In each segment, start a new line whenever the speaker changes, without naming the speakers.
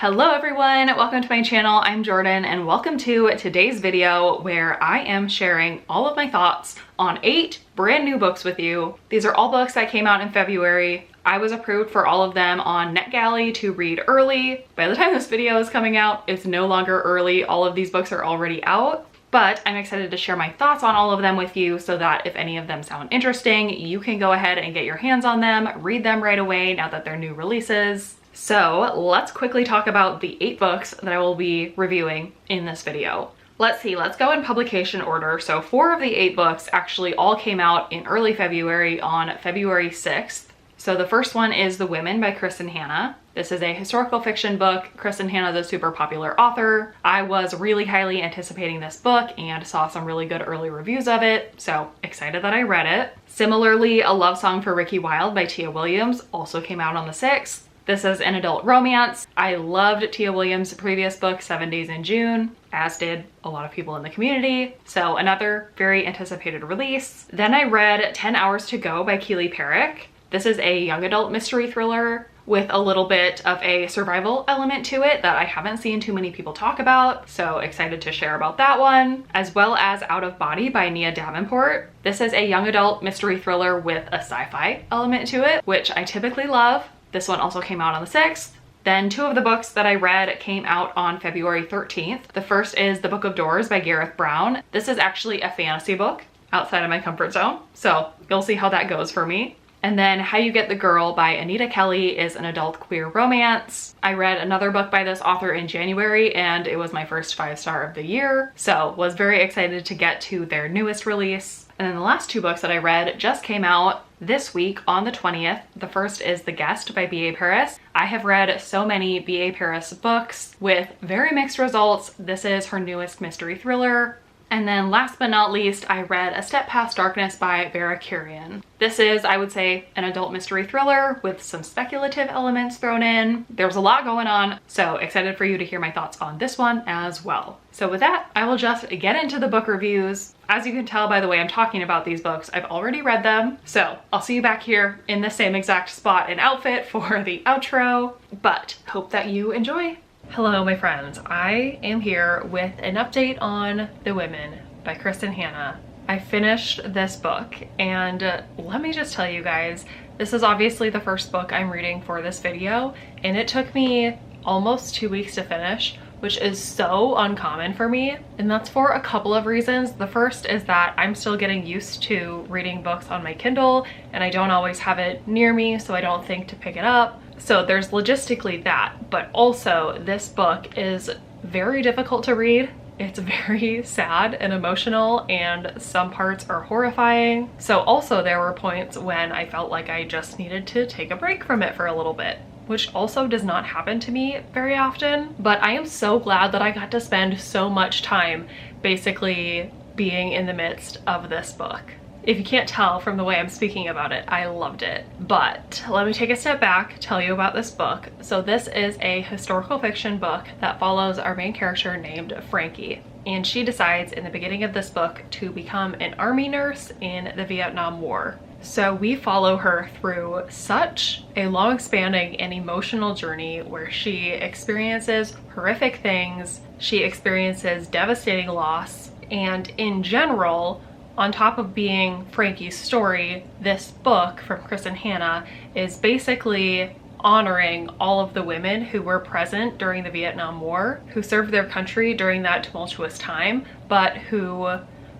Hello everyone, welcome to my channel. I'm Jordyn and welcome to today's video where I am sharing all of my thoughts on 8 brand new books with you. These are all books that came out in February. I was approved for all of them on NetGalley to read early. By the time this video is coming out, it's no longer early. All of these books are already out. But I'm excited to share my thoughts on all of them with you so that if any of them sound interesting, you can go ahead and get your hands on them, read them right away now that they're new releases. So let's quickly talk about the 8 books that I will be reviewing in this video. Let's go in publication order. So 4 of the 8 books actually all came out in early February on February 6th. So the first one is The Women by Kristen Hanna. This is a historical fiction book. Kristen Hanna is a super popular author. I was really highly anticipating this book and saw some really good early reviews of it, so excited that I read it. Similarly, A Love Song for Ricky Wilde by Tia Williams also came out on the 6th. This is an adult romance. I loved Tia Williams' previous book, 7 Days in June, as did a lot of people in the community. So another very anticipated release. Then I read 10 Hours to Go by Keely Parrick. This is a young adult mystery thriller with a little bit of a survival element to it that I haven't seen too many people talk about, so excited to share about that one. As well as Out of Body by Nia Davenport. This is a young adult mystery thriller with a sci-fi element to it, which I typically love. This one also came out on the 6th. Then 2 of the books that I read came out on February 13th. The first is The Book of Doors by Gareth Brown. This is actually a fantasy book outside of my comfort zone, so you'll see how that goes for me. And then How You Get the Girl by Anita Kelly is an adult queer romance. I read another book by this author in January and it was my first 5-star of the year, so was very excited to get to their newest release. And then the last 2 books that I read just came out this week on the 20th. The first is The Guest by B.A. Paris. I have read so many B.A. Paris books with very mixed results. This is her newest mystery thriller. And then last but not least, I read A Step Past Darkness by Vera Kurian. This is, I would say, an adult mystery thriller with some speculative elements thrown in. There's a lot going on, so excited for you to hear my thoughts on this one as well. So with that, I will just get into the book reviews. As you can tell by the way I'm talking about these books, I've already read them, so I'll see you back here in the same exact spot and outfit for the outro, but hope that you enjoy. Hello my friends, I am here with an update on The Women by Kristen Hanna. I finished this book and let me just tell you guys, this is obviously the first book I'm reading for this video and it took me almost 2 weeks to finish, which is so uncommon for me, and that's for a couple of reasons. The first is that I'm still getting used to reading books on my Kindle and I don't always have it near me, so I don't think to pick it up. So there's logistically that, but also this book is very difficult to read. It's very sad and emotional and some parts are horrifying. So also there were points when I felt like I just needed to take a break from it for a little bit, which also does not happen to me very often. But I am so glad that I got to spend so much time basically being in the midst of this book. If you can't tell from the way I'm speaking about it, I loved it. But let me take a step back, tell you about this book. So this is a historical fiction book that follows our main character named Frankie. And she decides in the beginning of this book to become an army nurse in the Vietnam War. So we follow her through such a long-spanning and emotional journey where she experiences horrific things, she experiences devastating loss, and in general, on top of being Frankie's story, this book from Kristen Hanna is basically honoring all of the women who were present during the Vietnam War, who served their country during that tumultuous time, but who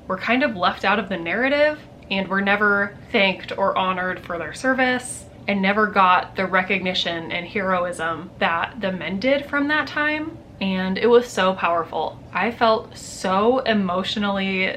were kind of left out of the narrative and were never thanked or honored for their service and never got the recognition and heroism that the men did from that time. And it was so powerful. I felt so emotionally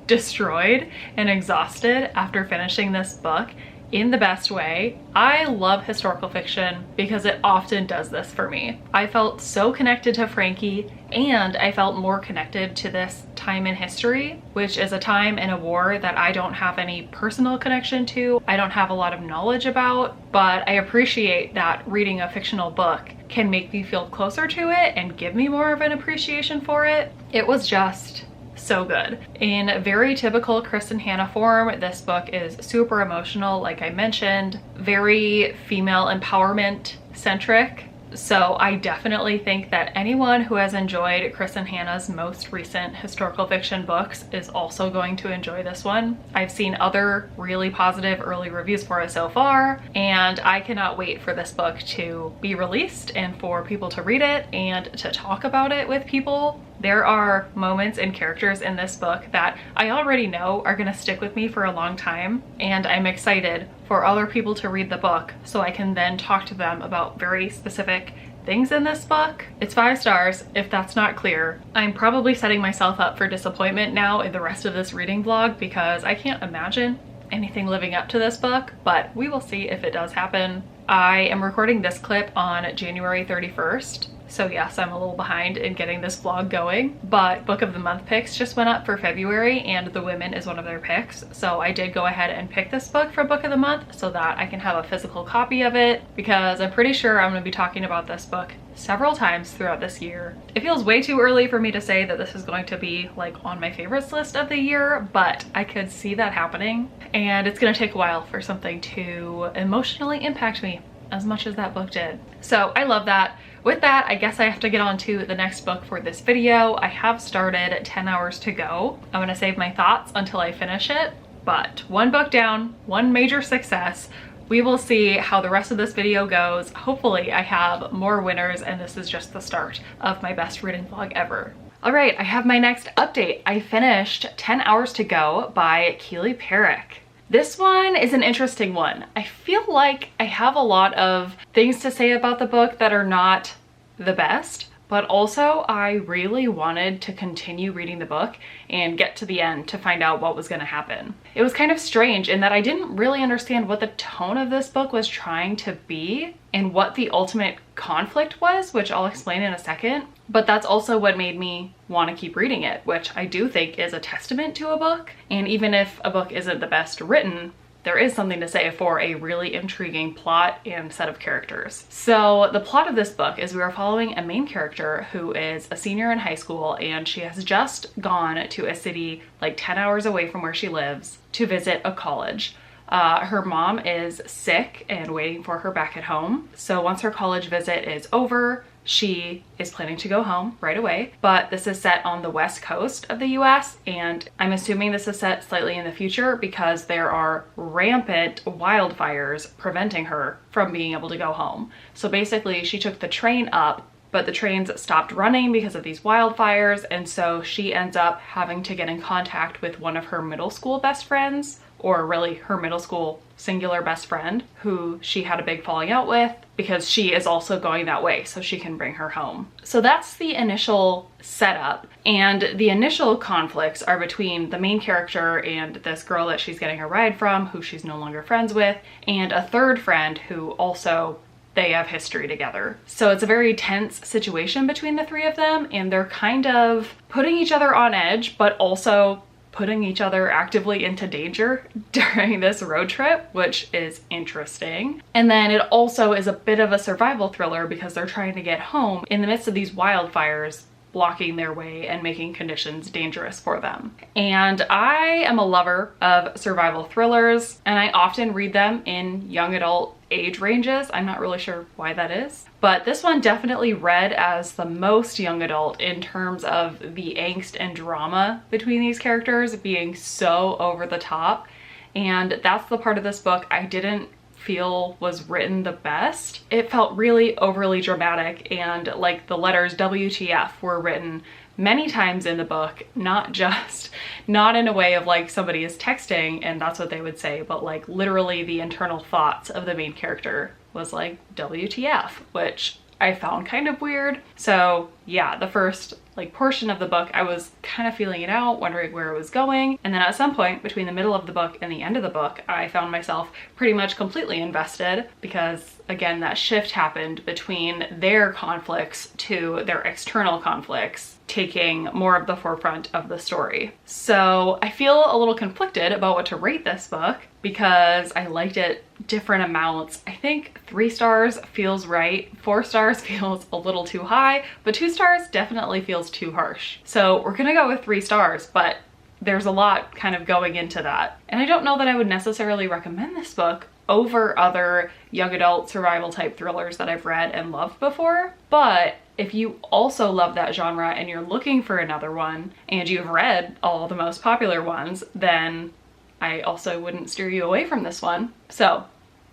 destroyed and exhausted after finishing this book in the best way. I love historical fiction because it often does this for me. I felt so connected to Frankie and I felt more connected to this time in history, which is a time in a war that I don't have any personal connection to. I don't have a lot of knowledge about, but I appreciate that reading a fictional book can make me feel closer to it and give me more of an appreciation for it. It was just so good. In very typical Kristen Hanna form, this book is super emotional, like I mentioned, very female empowerment centric, So I definitely think that anyone who has enjoyed Chris and Hannah's most recent historical fiction books is also going to enjoy this one. I've seen other really positive early reviews for it so far, and I cannot wait for this book to be released and for people to read it and to talk about it with people. There are moments and characters in this book that I already know are going to stick with me for a long time, and I'm excited for other people to read the book so I can then talk to them about very specific things in this book. It's 5 stars, if that's not clear. I'm probably setting myself up for disappointment now in the rest of this reading vlog because I can't imagine anything living up to this book, but we will see if it does happen. I am recording this clip on January 31st. So yes, I'm a little behind in getting this vlog going, but Book of the Month picks just went up for February and The Women is one of their picks. So I did go ahead and pick this book for Book of the Month so that I can have a physical copy of it, because I'm pretty sure I'm going to be talking about this book several times throughout this year. It feels way too early for me to say that this is going to be like on my favorites list of the year, but I could see that happening, and it's going to take a while for something to emotionally impact me as much as that book did. So I love that. With that, I guess I have to get on to the next book for this video. I have started 10 Hours to Go. I'm gonna save my thoughts until I finish it, but one book down, one major success. We will see how the rest of this video goes. Hopefully I have more winners, and this is just the start of my best reading vlog ever. All right, I have my next update. I finished 10 Hours to Go by Keely Parrick. This one is an interesting one. I feel like I have a lot of things to say about the book that are not the best, but also I really wanted to continue reading the book and get to the end to find out what was going to happen. It was kind of strange in that I didn't really understand what the tone of this book was trying to be and what the ultimate conflict was, which I'll explain in a second. But that's also what made me want to keep reading it, which I do think is a testament to a book. And even if a book isn't the best written, there is something to say for a really intriguing plot and set of characters. So the plot of this book is we are following a main character who is a senior in high school, and she has just gone to a city like 10 hours away from where she lives to visit a college. Her mom is sick and waiting for her back at home. So once her college visit is over, she is planning to go home right away, but this is set on the west coast of the US, and I'm assuming this is set slightly in the future because there are rampant wildfires preventing her from being able to go home. So basically she took the train up, but the trains stopped running because of these wildfires, and so she ends up having to get in contact with one of her middle school best friends, or really her middle school singular best friend, who she had a big falling out with because she is also going that way so she can bring her home. So that's the initial setup, and the initial conflicts are between the main character and this girl that she's getting a ride from, who she's no longer friends with, and a third friend who also they have history together. So it's a very tense situation between the three of them, and they're kind of putting each other on edge, but also putting each other actively into danger during this road trip, which is interesting. And then it also is a bit of a survival thriller because they're trying to get home in the midst of these wildfires blocking their way and making conditions dangerous for them. And I am a lover of survival thrillers, and I often read them in young adult age ranges. I'm not really sure why that is, but this one definitely read as the most young adult in terms of the angst and drama between these characters being so over the top. And that's the part of this book I didn't feel was written the best. It felt really overly dramatic, and like the letters WTF were written many times in the book, not in a way of like somebody is texting and that's what they would say, but like literally the internal thoughts of the main character was like WTF, which I found kind of weird. So yeah, the first like portion of the book, I was kind of feeling it out, wondering where it was going. And then at some point between the middle of the book and the end of the book, I found myself pretty much completely invested because again, that shift happened between their conflicts to their external conflicts taking more of the forefront of the story. So I feel a little conflicted about what to rate this book because I liked it different amounts. I think 3 stars feels right, 4 stars feels a little too high, but 2 stars definitely feels too harsh. So we're gonna go with 3 stars, but there's a lot kind of going into that. And I don't know that I would necessarily recommend this book over other young adult survival type thrillers that I've read and loved before. But if you also love that genre and you're looking for another one and you've read all the most popular ones, then I also wouldn't steer you away from this one. So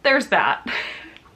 there's that.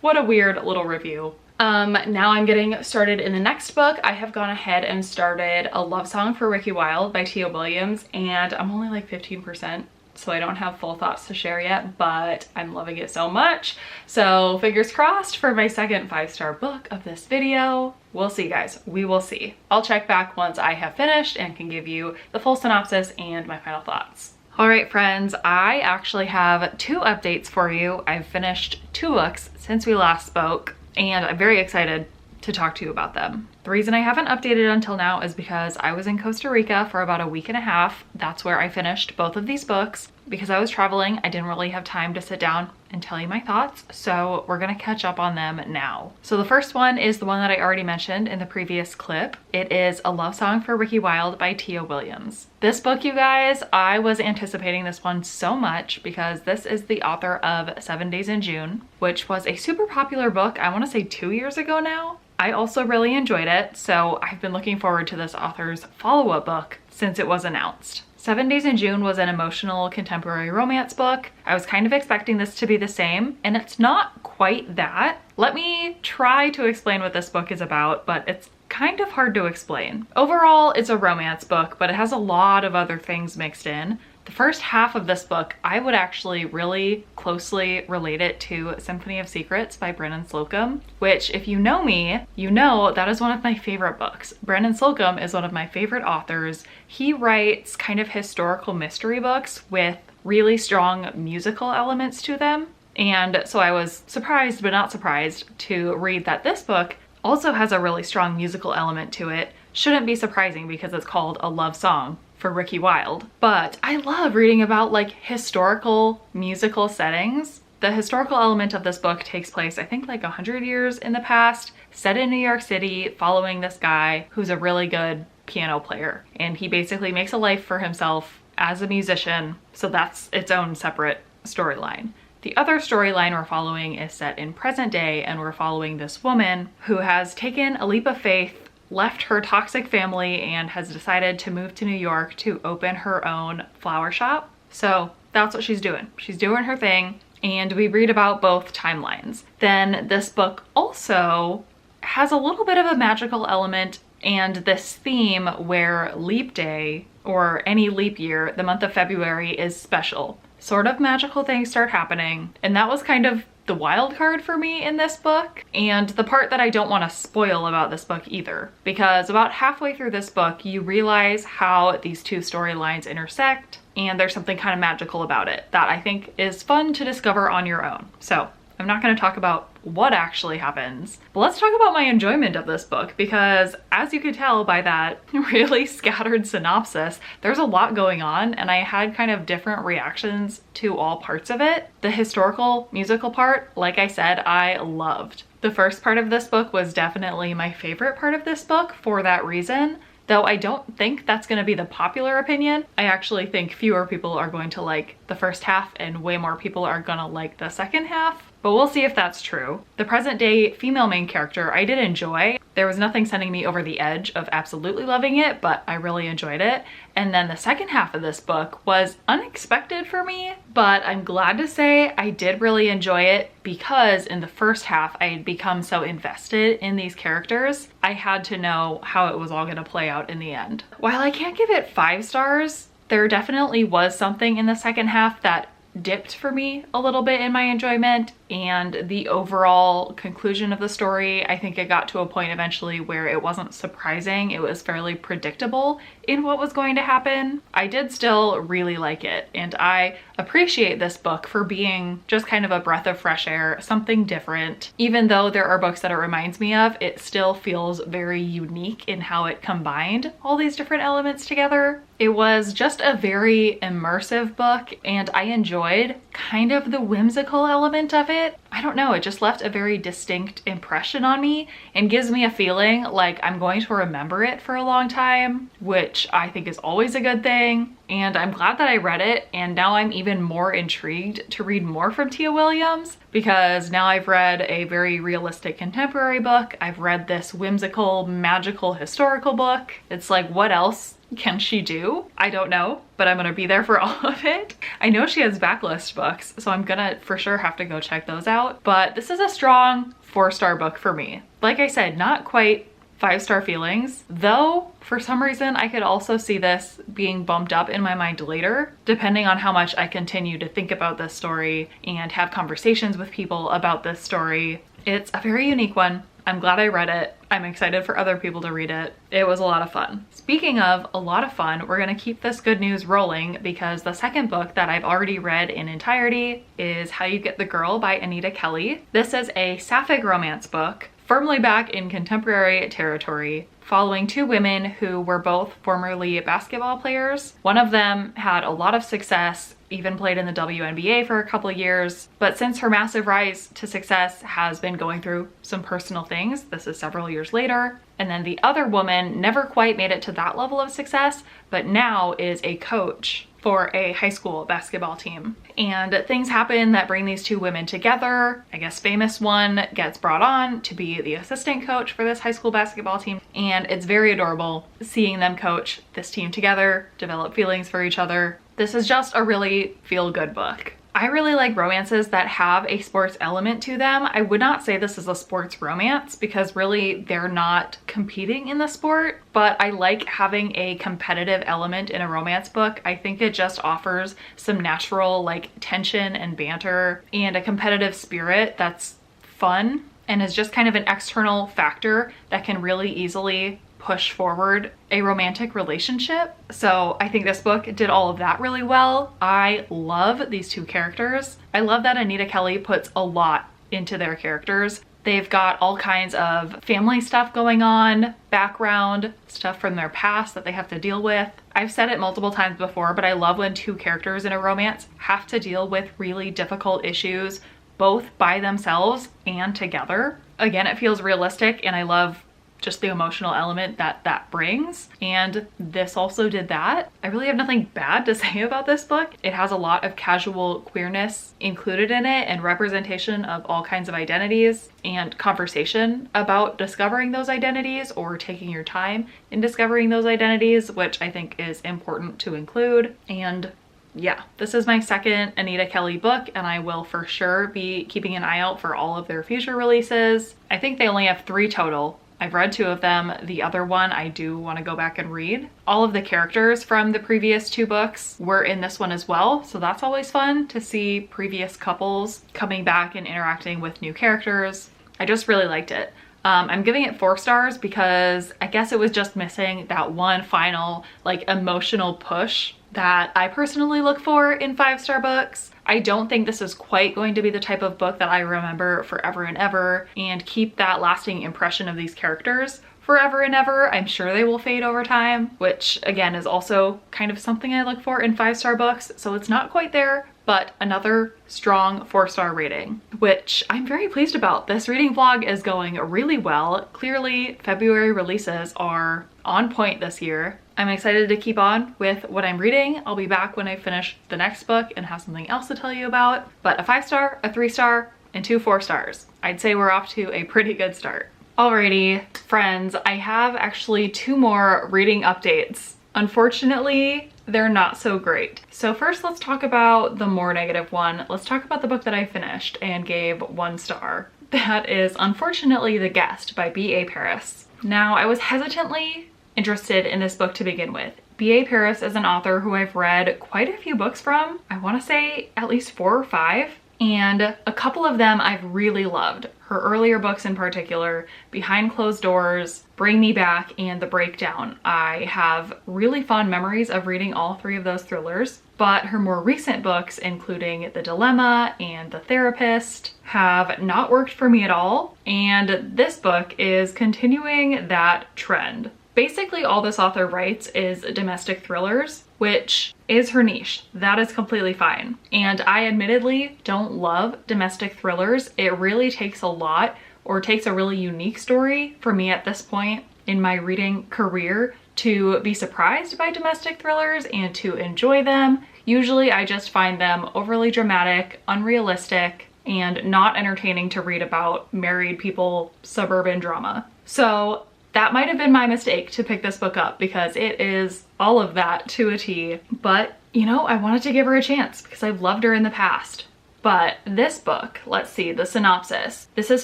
What a weird little review. Now I'm getting started in the next book. I have gone ahead and started A Love Song for Ricky Wilde by Tia Williams, and I'm only like 15%. So I don't have full thoughts to share yet, but I'm loving it so much. So fingers crossed for my second 5-star book of this video. We'll see, guys. We will see. I'll check back once I have finished and can give you the full synopsis and my final thoughts. All right, friends, I actually have 2 updates for you. I've finished 2 books since we last spoke, and I'm very excited to talk to you about them. The reason I haven't updated until now is because I was in Costa Rica for about a week and a half. That's where I finished both of these books. Because I was traveling, I didn't really have time to sit down and tell you my thoughts, so we're gonna catch up on them now. So the first one is the one that I already mentioned in the previous clip. It is A Love Song for Ricky Wilde by Tia Williams. This book, you guys, I was anticipating this one so much because this is the author of 7 Days in June, which was a super popular book, I wanna say 2 years ago now. I also really enjoyed it, so I've been looking forward to this author's follow-up book since it was announced. 7 Days in June was an emotional contemporary romance book. I was kind of expecting this to be the same, and it's not quite that. Let me try to explain what this book is about, but it's kind of hard to explain. Overall, it's a romance book, but it has a lot of other things mixed in. The first half of this book, I would actually really closely relate it to Symphony of Secrets by Brennan Slocum, which if you know me, you know that is one of my favorite books. Brennan Slocum is one of my favorite authors. He writes kind of historical mystery books with really strong musical elements to them. And so I was surprised, but not surprised, to read that this book also has a really strong musical element to it. Shouldn't be surprising because it's called A Love Song for Ricky Wilde. But I love reading about like historical musical settings. The historical element of this book takes place, I think, like 100 years in the past, set in New York City, following this guy who's a really good piano player. And he basically makes a life for himself as a musician. So that's its own separate storyline. The other storyline we're following is set in present day, and we're following this woman who has taken a leap of faith, left her toxic family, and has decided to move to New York to open her own flower shop. So that's what she's doing. She's doing her thing, and we read about both timelines. Then this book also has a little bit of a magical element and this theme where leap day, or any leap year, the month of February, is special. Sort of magical things start happening, and that was kind of the wild card for me in this book, and the part that I don't want to spoil about this book either, because about halfway through this book you realize how these 2 storylines intersect, and there's something kind of magical about it that I think is fun to discover on your own. So I'm not going to talk about what actually happens, but let's talk about my enjoyment of this book, because as you could tell by that really scattered synopsis, there's a lot going on, and I had kind of different reactions to all parts of it. The historical musical part, like I said, I loved. The first part of this book was definitely my favorite part of this book for that reason. Though I don't think that's going to be the popular opinion. I actually think fewer people are going to like the first half and way more people are gonna like the second half. But we'll see if that's true. The present day female main character I did enjoy. There was nothing sending me over the edge of absolutely loving it, but I really enjoyed it. And then the second half of this book was unexpected for me, but I'm glad to say I did really enjoy it because in the first half I had become so invested in these characters. I had to know how it was all gonna play out in the end. While I can't give it 5 stars, there definitely was something in the second half that dipped for me a little bit in my enjoyment, and the overall conclusion of the story, I think it got to a point eventually where it wasn't surprising. It was fairly predictable in what was going to happen. I did still really like it, and I appreciate this book for being just kind of a breath of fresh air, something different. Even though there are books that it reminds me of, it still feels very unique in how it combined all these different elements together. It was just a very immersive book, and I enjoyed kind of the whimsical element of it. I don't know, it just left a very distinct impression on me and gives me a feeling like I'm going to remember it for a long time, which I think is always a good thing. And I'm glad that I read it, and now I'm even more intrigued to read more from Tia Williams, because now I've read a very realistic contemporary book. I've read this whimsical, magical, historical book. It's like, what else can she do? I don't know, but I'm gonna be there for all of it. I know she has backlist books, so I'm gonna for sure have to go check those out. But this is a strong 4-star book for me. Like I said, not quite 5-star feelings, though for some reason I could also see this being bumped up in my mind later, depending on how much I continue to think about this story and have conversations with people about this story. It's a very unique one. I'm glad I read it. I'm excited for other people to read it. It was a lot of fun. Speaking of a lot of fun, we're gonna keep this good news rolling, because the second book that I've already read in entirety is How You Get the Girl by NetGalley. This is a sapphic romance book, firmly back in contemporary territory, following 2 women who were both formerly basketball players. One of them had a lot of success, even played in the WNBA for a couple of years, but since her massive rise to success has been going through some personal things. This is several years later. And then the other woman never quite made it to that level of success, but now is a coach for a high school basketball team. And things happen that bring these 2 women together. I guess famous one gets brought on to be the assistant coach for this high school basketball team. And it's very adorable seeing them coach this team together, develop feelings for each other. This is just a really feel-good book. I really like romances that have a sports element to them. I would not say this is a sports romance, because really they're not competing in the sport, but I like having a competitive element in a romance book. I think it just offers some natural like tension and banter and a competitive spirit that's fun and is just kind of an external factor that can really easily push forward a romantic relationship. So I think this book did all of that really well. I love these 2 characters. I love that NetGalley puts a lot into their characters. They've got all kinds of family stuff going on, background, stuff from their past that they have to deal with. I've said it multiple times before, but I love when 2 characters in a romance have to deal with really difficult issues, both by themselves and together. Again, it feels realistic, and I love just the emotional element that that brings, and this also did that. I really have nothing bad to say about this book. It has a lot of casual queerness included in it, and representation of all kinds of identities, and conversation about discovering those identities or taking your time in discovering those identities, which I think is important to include. And yeah, this is my second NetGalley book, and I will for sure be keeping an eye out for all of their future releases. I think they only have 3 total. I've read 2 of them. The other one I do want to go back and read. All of the characters from the previous 2 books were in this one as well, so that's always fun to see previous couples coming back and interacting with new characters. I just really liked it. I'm giving it 4 stars because I guess it was just missing that one final like emotional push that I personally look for in 5-star books. I don't think this is quite going to be the type of book that I remember forever and ever and keep that lasting impression of these characters forever and ever. I'm sure they will fade over time, which again is also kind of something I look for in 5-star books. So it's not quite there, but another strong 4-star rating, which I'm very pleased about. This reading vlog is going really well. Clearly, February releases are on point this year. I'm excited to keep on with what I'm reading. I'll be back when I finish the next book and have something else to tell you about. But a 5-star, a 3-star, and 2 4-stars. I'd say we're off to a pretty good start. Alrighty, friends, I have actually 2 more reading updates. Unfortunately, they're not so great. So first, let's talk about the more negative one. Let's talk about the book that I finished and gave 1 star. That is, unfortunately, The Guest by B.A. Paris. Now, I was hesitantly interested in this book to begin with. B.A. Paris is an author who I've read quite a few books from. I want to say at least 4 or 5. And a couple of them I've really loved. Her earlier books in particular, Behind Closed Doors, Bring Me Back, and The Breakdown. I have really fond memories of reading all 3 of those thrillers, but her more recent books, including The Dilemma and The Therapist, have not worked for me at all, and this book is continuing that trend. Basically all this author writes is domestic thrillers, which is her niche. That is completely fine. And I admittedly don't love domestic thrillers. It really takes a lot, or takes a really unique story for me at this point in my reading career to be surprised by domestic thrillers and to enjoy them. Usually I just find them overly dramatic, unrealistic, and not entertaining to read about married people, suburban drama. So that might have been my mistake to pick this book up, because it is all of that to a T. But, you know, I wanted to give her a chance because I've loved her in the past. But this book, let's see, the synopsis. This is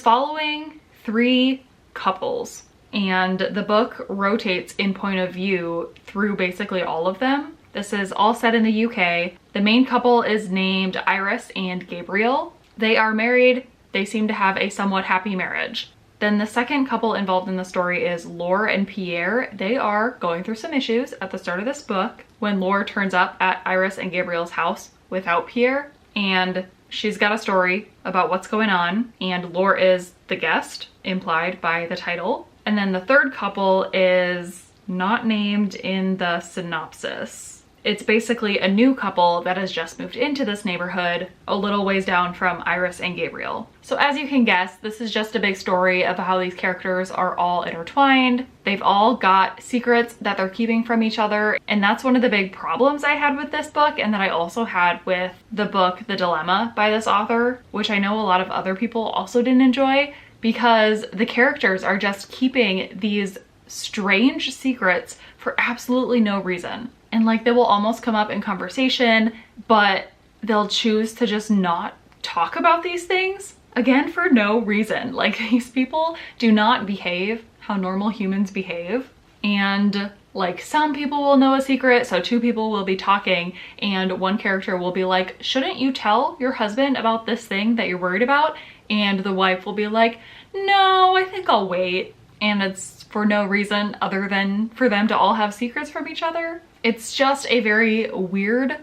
following 3 couples, and the book rotates in point of view through basically all of them. This is all set in the UK. The main couple is named Iris and Gabriel. They are married. They seem to have a somewhat happy marriage. Then the second couple involved in the story is Laure and Pierre. They are going through some issues at the start of this book when Laure turns up at Iris and Gabriel's house without Pierre, and she's got a story about what's going on, and Laure is the guest, implied by the title. And then the third couple is not named in the synopsis. It's basically a new couple that has just moved into this neighborhood a little ways down from Iris and Gabriel. So as you can guess, this is just a big story of how these characters are all intertwined. They've all got secrets that they're keeping from each other, and that's one of the big problems I had with this book, and that I also had with the book The Dilemma by this author, which I know a lot of other people also didn't enjoy, because the characters are just keeping these strange secrets for absolutely no reason. And like, they will almost come up in conversation, but they'll choose to just not talk about these things, again, for no reason. Like, these people do not behave how normal humans behave. And like, some people will know a secret, so 2 people will be talking, and one character will be like, shouldn't you tell your husband about this thing that you're worried about? And the wife will be like, no, I think I'll wait. And it's for no reason other than for them to all have secrets from each other. It's just a very weird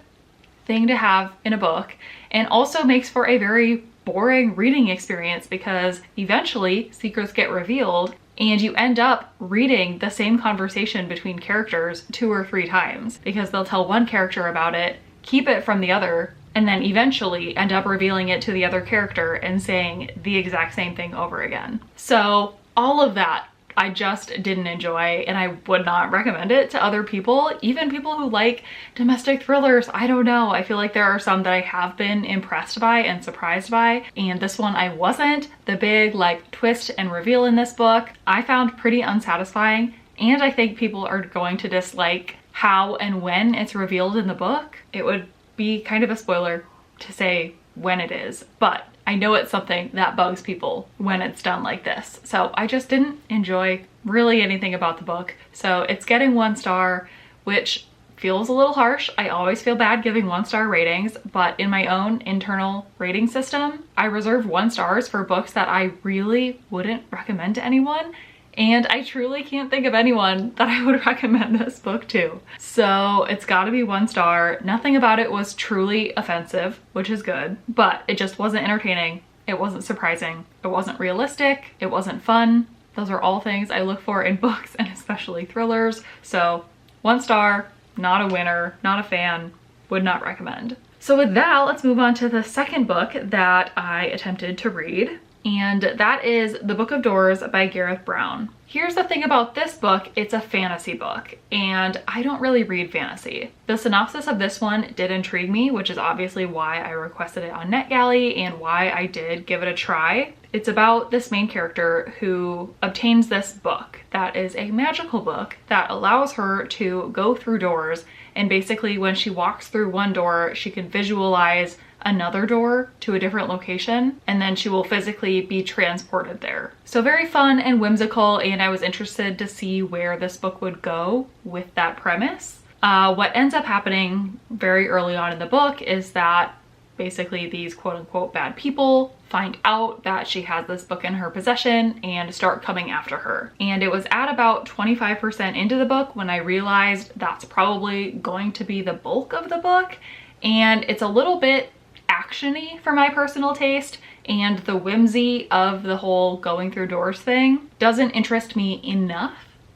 thing to have in a book, and also makes for a very boring reading experience, because eventually secrets get revealed and you end up reading the same conversation between characters 2 or 3 times, because they'll tell one character about it, keep it from the other, and then eventually end up revealing it to the other character and saying the exact same thing over again. So all of that I just didn't enjoy, and I would not recommend it to other people, even people who like domestic thrillers. I don't know. I feel like there are some that I have been impressed by and surprised by, and this one I wasn't. The big like twist and reveal in this book I found pretty unsatisfying, and I think people are going to dislike how and when it's revealed in the book. It would be kind of a spoiler to say when it is, but I know it's something that bugs people when it's done like this. So I just didn't enjoy really anything about the book. So it's getting 1 star, which feels a little harsh. I always feel bad giving 1-star ratings, but in my own internal rating system, I reserve 1 stars for books that I really wouldn't recommend to anyone. And I truly can't think of anyone that I would recommend this book to. So it's gotta be 1 star. Nothing about it was truly offensive, which is good, but it just wasn't entertaining. It wasn't surprising. It wasn't realistic. It wasn't fun. Those are all things I look for in books, and especially thrillers. So 1 star, not a winner, not a fan, would not recommend. So with that, let's move on to the second book that I attempted to read, and that is The Book of Doors by Gareth Brown. Here's the thing about this book, it's a fantasy book, and I don't really read fantasy. The synopsis of this one did intrigue me, which is obviously why I requested it on NetGalley and why I did give it a try. It's about this main character who obtains this book that is a magical book that allows her to go through doors, and basically when she walks through one door, she can visualize another door to a different location, and then she will physically be transported there. So very fun and whimsical, and I was interested to see where this book would go with that premise. What ends up happening very early on in the book is that basically these quote-unquote bad people find out that she has this book in her possession and start coming after her. And it was at about 25% into the book when I realized that's probably going to be the bulk of the book, and it's a little bit action-y for my personal taste, and the whimsy of the whole going through doors thing doesn't interest me enough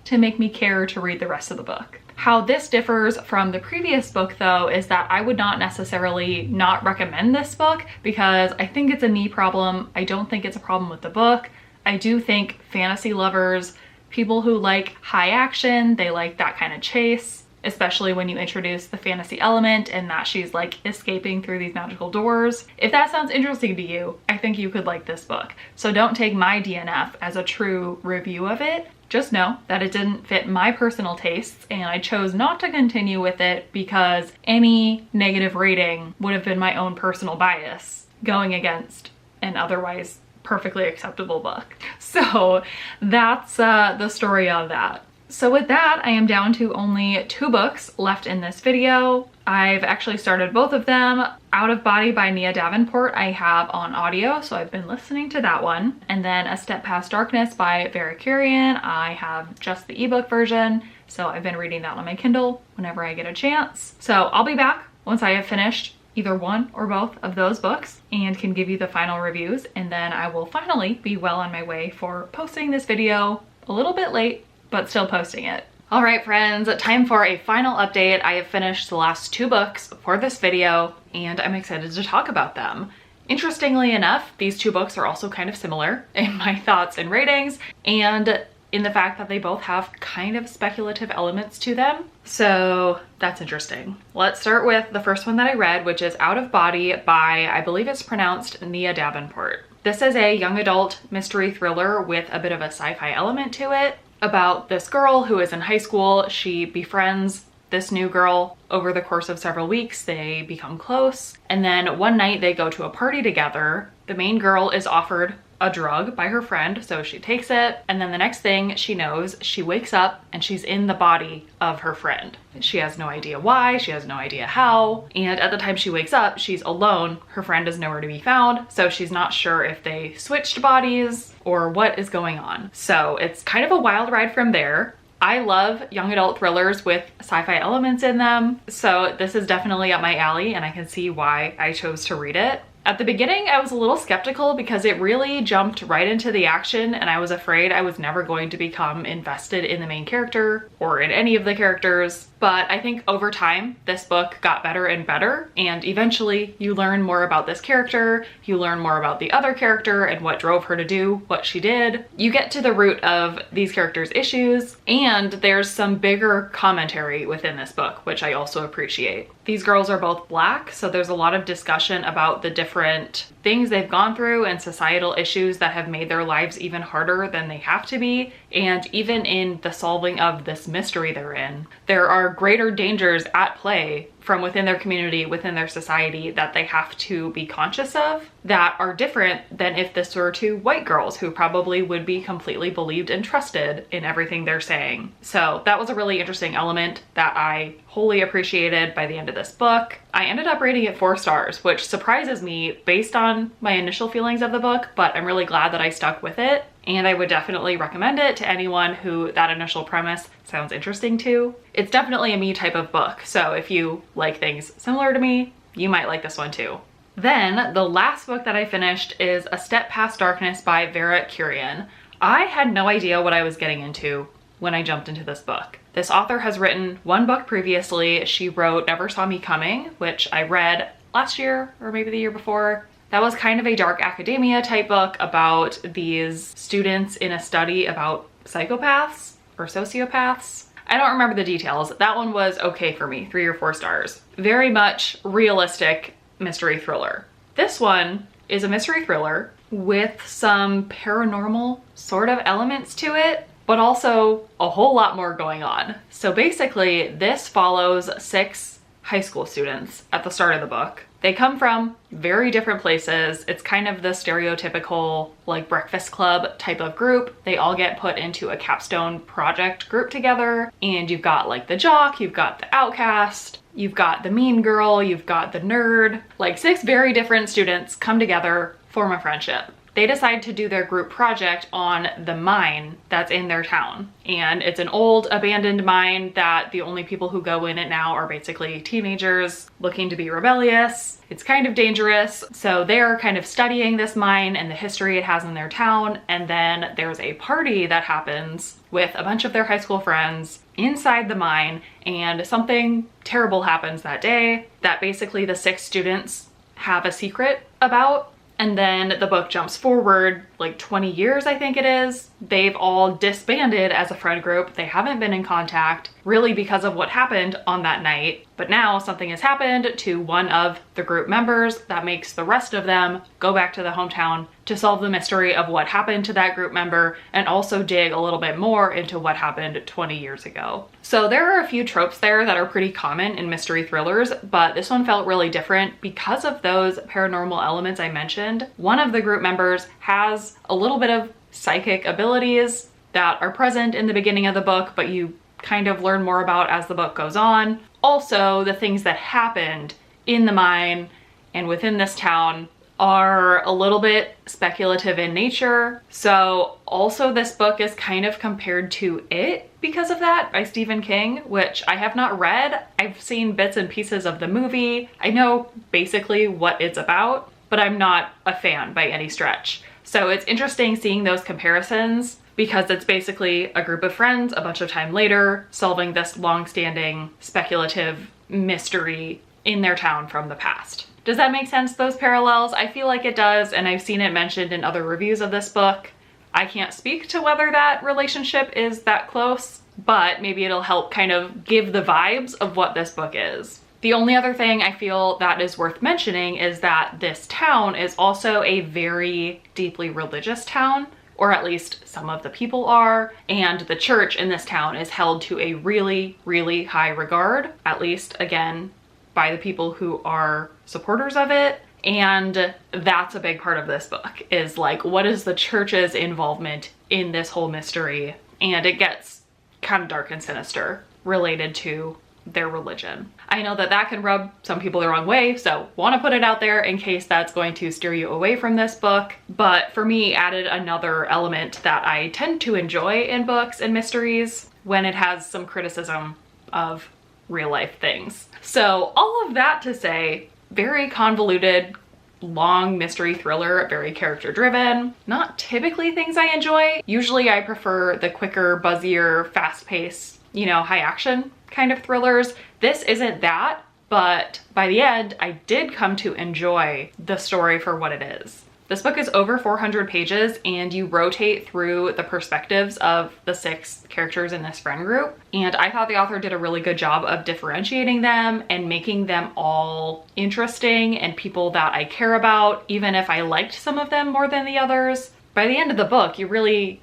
to make me care to read the rest of the book. How this differs from the previous book though is that I would not necessarily not recommend this book because I think it's a me problem. I don't think it's a problem with the book. I do think fantasy lovers, people who like high action, they like that kind of chase, especially when you introduce the fantasy element and that she's like escaping through these magical doors. If that sounds interesting to you, I think you could like this book. So don't take my DNF as a true review of it. Just know that it didn't fit my personal tastes and I chose not to continue with it because any negative rating would have been my own personal bias going against an otherwise perfectly acceptable book. So that's the story of that. So with that, I am down to only 2 books left in this video. I've actually started both of them. Out of Body by Nia Davenport I have on audio, so I've been listening to that one. And then A Step Past Darkness by Vera Kurian, I have just the ebook version, so I've been reading that on my Kindle whenever I get a chance. So I'll be back once I have finished either one or both of those books and can give you the final reviews, and then I will finally be well on my way for posting this video a little bit late, but still posting it. All right, friends, time for a final update. I have finished the last 2 books for this video and I'm excited to talk about them. Interestingly enough, these 2 books are also kind of similar in my thoughts and ratings and in the fact that they both have kind of speculative elements to them. So that's interesting. Let's start with the first one that I read, which is Out of Body by, I believe it's pronounced Nia Davenport. This is a young adult mystery thriller with a bit of a sci-fi element to it, about this girl who is in high school. She befriends this new girl over the course of several weeks. They become close, and then one night they go to a party together. The main girl is offered a drug by her friend, so she takes it, and then the next thing she knows, she wakes up and she's in the body of her friend. She has no idea why, she has no idea how, and at the time she wakes up, she's alone. Her friend is nowhere to be found, so she's not sure if they switched bodies or what is going on. So it's kind of a wild ride from there. I love young adult thrillers with sci-fi elements in them, so this is definitely up my alley and I can see why I chose to read it. At the beginning, I was a little skeptical because it really jumped right into the action and I was afraid I was never going to become invested in the main character or in any of the characters. But I think over time, this book got better and better, and eventually you learn more about this character, you learn more about the other character and what drove her to do what she did. You get to the root of these characters' issues, and there's some bigger commentary within this book, which I also appreciate. These girls are both Black, so there's a lot of discussion about the different things they've gone through and societal issues that have made their lives even harder than they have to be. And even in the solving of this mystery they're in, there are greater dangers at play from within their community, within their society, that they have to be conscious of that are different than if this were 2 white girls who probably would be completely believed and trusted in everything they're saying. So that was a really interesting element that I wholly appreciated by the end of this book. I ended up rating it 4 stars, which surprises me based on my initial feelings of the book, but I'm really glad that I stuck with it. And I would definitely recommend it to anyone who that initial premise sounds interesting to. It's definitely a me type of book, so if you like things similar to me, you might like this one too. Then the last book that I finished is A Step Past Darkness by Vera Kurian. I had no idea what I was getting into when I jumped into this book. This author has written 1 book previously. She wrote Never Saw Me Coming, which I read last year or maybe the year before. That was kind of a dark academia type book about these students in a study about psychopaths or sociopaths. I don't remember the details. That one was okay for me, 3 or 4 stars. Very much realistic mystery thriller. This one is a mystery thriller with some paranormal sort of elements to it, but also a whole lot more going on. So basically, this follows 6 high school students at the start of the book. They come from very different places. It's kind of the stereotypical like Breakfast Club type of group. They all get put into a capstone project group together, and you've got like the jock, you've got the outcast, you've got the mean girl, you've got the nerd. Like 6 very different students come together, form a friendship. they decide to do their group project on the mine that's in their town. And it's an old abandoned mine that the only people who go in it now are basically teenagers looking to be rebellious. It's kind of dangerous. So they're kind of studying this mine and the history it has in their town. And then there's a party that happens with a bunch of their high school friends inside the mine, and something terrible happens that day that basically the 6 students have a secret about. And then the book jumps forward like 20 years, I think it is. They've all disbanded as a friend group. They haven't been in contact really because of what happened on that night. But now something has happened to one of the group members that makes the rest of them go back to the hometown to solve the mystery of what happened to that group member and also dig a little bit more into what happened 20 years ago. So there are a few tropes there that are pretty common in mystery thrillers, but this one felt really different because of those paranormal elements I mentioned. One of the group members has a little bit of psychic abilities that are present in the beginning of the book, but you kind of learn more about as the book goes on. Also, the things that happened in the mine and within this town are a little bit speculative in nature. So also this book is kind of compared to It because of that, by Stephen King, which I have not read. I've seen bits and pieces of the movie. I know basically what it's about, but I'm not a fan by any stretch. So it's interesting seeing those comparisons because it's basically a group of friends a bunch of time later solving this long-standing speculative mystery in their town from the past. Does that make sense, those parallels? I feel like it does, and I've seen it mentioned in other reviews of this book. I can't speak to whether that relationship is that close, but maybe it'll help kind of give the vibes of what this book is. The only other thing I feel that is worth mentioning is that this town is also a very deeply religious town, or at least some of the people are, and the church in this town is held to a really, really high regard, at least, again, by the people who are supporters of it. And that's a big part of this book, is like, what is the church's involvement in this whole mystery? And it gets kind of dark and sinister related to their religion. I know that that can rub some people the wrong way, so want to put it out there in case that's going to steer you away from this book. But for me, added another element that I tend to enjoy in books and mysteries when it has some criticism of real life things. So all of that to say, very convoluted, long mystery thriller, very character driven. Not typically things I enjoy. Usually I prefer the quicker, buzzier, fast paced, high action kind of thrillers. This isn't that, but by the end, I did come to enjoy the story for what it is. This book is over 400 pages and you rotate through the perspectives of the 6 characters in this friend group. And I thought the author did a really good job of differentiating them and making them all interesting and people that I care about, even if I liked some of them more than the others. By the end of the book, you really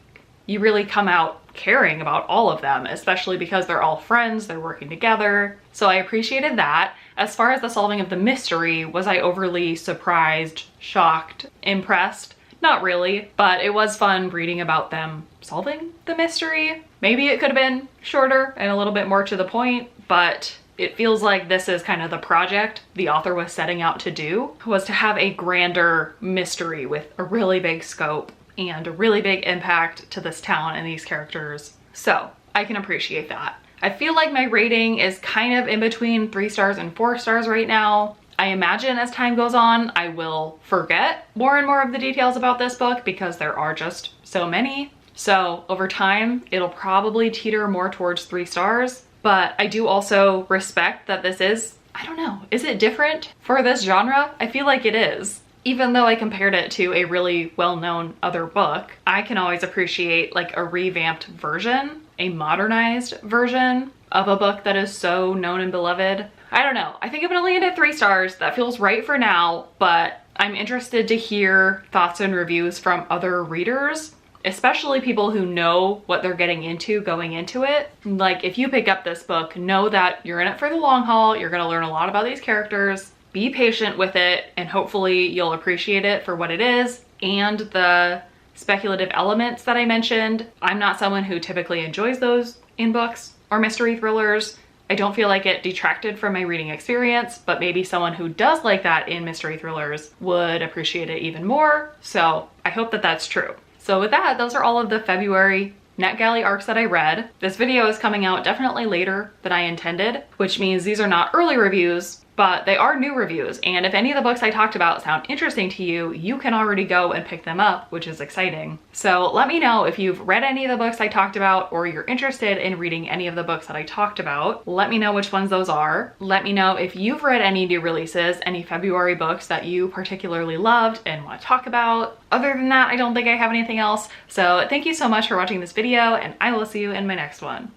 come out caring about all of them, especially because they're all friends, they're working together. So I appreciated that. As far as the solving of the mystery, was I overly surprised, shocked, impressed? Not really, but it was fun reading about them solving the mystery. Maybe it could have been shorter and a little bit more to the point, but it feels like this is kind of the project the author was setting out to do, was to have a grander mystery with a really big scope and a really big impact to this town and these characters. So I can appreciate that. I feel like my rating is kind of in between 3 stars and 4 stars right now. I imagine as time goes on, I will forget more and more of the details about this book because there are just so many. So over time, it'll probably teeter more towards 3 stars. But I do also respect that this is, I don't know, is it different for this genre? I feel like it is. Even though I compared it to a really well-known other book, I can always appreciate like a revamped version, a modernized version of a book that is so known and beloved. I don't know. I think I'm gonna land at 3 stars. That feels right for now, but I'm interested to hear thoughts and reviews from other readers, especially people who know what they're getting into going into it. Like, if you pick up this book, know that you're in it for the long haul. You're gonna learn a lot about these characters. Be patient with it, and hopefully you'll appreciate it for what it is and the speculative elements that I mentioned. I'm not someone who typically enjoys those in books or mystery thrillers, I don't feel like it detracted from my reading experience, but maybe someone who does like that in mystery thrillers would appreciate it even more. So I hope that that's true. So with that, those are all of the February NetGalley arcs that I read. This video is coming out definitely later than I intended, which means these are not early reviews, but they are new reviews. And if any of the books I talked about sound interesting to you, you can already go and pick them up, which is exciting. So let me know if you've read any of the books I talked about, or you're interested in reading any of the books that I talked about. Let me know which ones those are. Let me know if you've read any new releases, any February books that you particularly loved and want to talk about. Other than that, I don't think I have anything else. So thank you so much for watching this video, and I will see you in my next one.